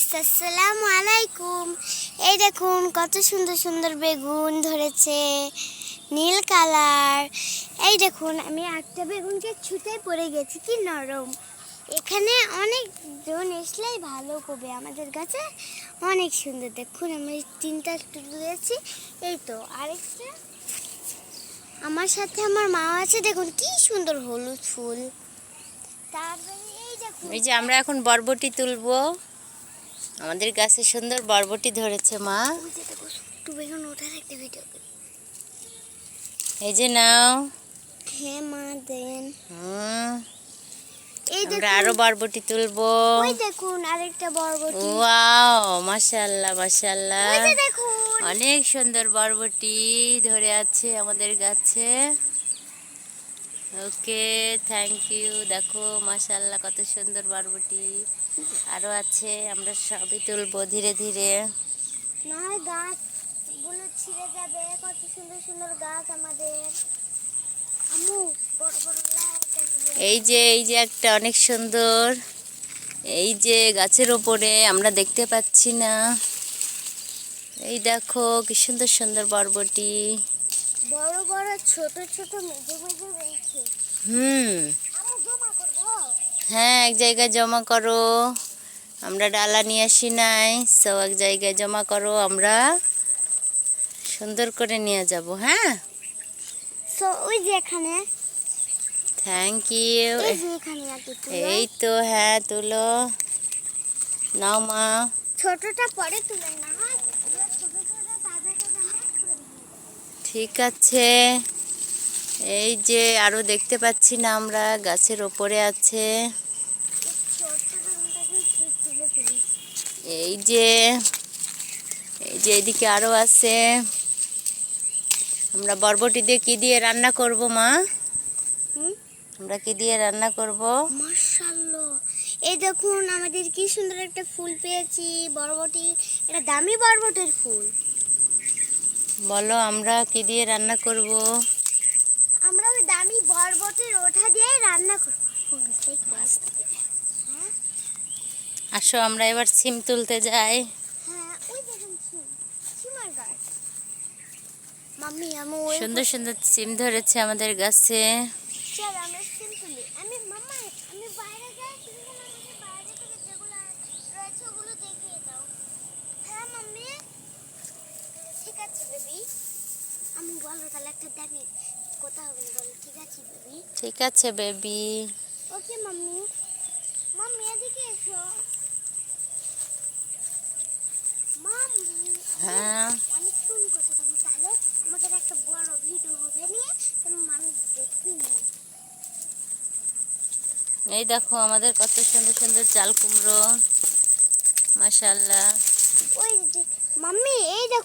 Guys, আসসালামু আলাইকুম। এই দেখুন কত সুন্দর সুন্দর বেগুন ধরেছে, নীল কালার। এই দেখুন আমি একটা বেগুনকে ছুঁতে পড়ে গেছি, কি নরম। এখানে অনেকজন আসলেই ভালো করবে, আমাদের গাছে অনেক সুন্দর। দেখুন আমি তিনটা তুলেছি, এই তো আরেকটা আমার সাথে আমার মা আছে। দেখুন কি সুন্দর হলুদ ফুল। তারপরে এই যে আমরা এখন বরবটি তুলবো, আমাদের গাছে সুন্দর বরবটি ধরেছে মা। এই যে নাও। হ্যাঁ মা দেন। এই আমরা আরো বরবটি তুলবো। ওই দেখুন আরেকটা বরবটি। ওয়াও, মাশাআল্লাহ মাশাআল্লাহ, ওই যে দেখুন অনেক সুন্দর বরবটি ধরে আছে আমাদের গাছে। ওকে, থ্যাংক ইউ। দেখো মাশাআল্লাহ কত সুন্দর বরবটি আরো আছে, আমরা সবই তুলবো ধীরে ধীরে। না হয় গাছগুলো ছিঁড়ে যাবে, কত সুন্দর সুন্দর গাছ আমাদের। আম্মু বড় বড় এই যে একটা অনেক সুন্দর, এই যে গাছের ওপরে আমরা দেখতে পাচ্ছি না। এই দেখো কি সুন্দর সুন্দর বরবটি, বড় বড় ছোট ছোট মেজে মেজে রয়েছে। আম্মু জমা করব। হ্যাঁ, এক জায়গায় জমা করো, আমরা ডালা নিয়ে আসি নাই, সব এক জায়গায় জমা করো, আমরা সুন্দর করে নিয়ে যাব। হ্যাঁ, সো ওই যে এখানে, থ্যাংক ইউ। এই যে এখানে আছে তুলো। এই তো, হ্যাঁ তুলো, নাও মা। ছোটটা পরে তুলে না হয়, এগুলো ছোট ছোট তাজা তাজা আমরা করে দিই। ঠিক আছে। এই যে আরো দেখতে পাচ্ছি না, আমরা গাছের ওপরে আছে। ছোট বেগুনটাকে তুলে ফেলি। এই যে এদিকে আরো আছে। আমরা বরবটি দিয়ে কি দিয়ে রান্না করব মা? আমরা কি দিয়ে রান্না করব? মাশাআল্লাহ, এই দেখুন আমাদের কি সুন্দর একটা ফুল পেয়েছি, বরবটি। এটা দামি বরবটির ফুল। বলো আমরা কি দিয়ে রান্না করব? আমরা ওই দামি বরবটির ওঠা দিয়ে রান্না করব। আসো আমরা এবার সিম তুলতে যাই। হ্যাঁ, ওই দেখুন সিমার গাছ। মাম্মি আমি ওই সুন্দর সুন্দর সিম ধরেছে আমাদের গাছে। চল আমরা সিম তুলি। মাম্মা আমি বাইরে যাই, তুমি আমাকে বাইরে থেকে যেগুলো রয়েছে ওগুলো দেখিয়ে দাও। হ্যাঁ মাম্মি, ঠিক আছে বেবি। আমি বলো তাহলে একটা দেখি কোথাও হবে, বলো ঠিক আছে বেবি। ঠিক আছে বেবি। ওকে মাম্মি। মাম্মি এদিকে এসো। মাম্মি হ্যাঁ, অনেক ফোন করতে তুমি, তাহলে আমাদের একটা বড় ভিডিও হবে নিয়ে তুমি মানুষ দেখবি না। এই দেখো আমাদের কত সুন্দর সুন্দর চাল কুমড়ো, মাশাআল্লাহ। ওই যে মাম্মি এই দেখো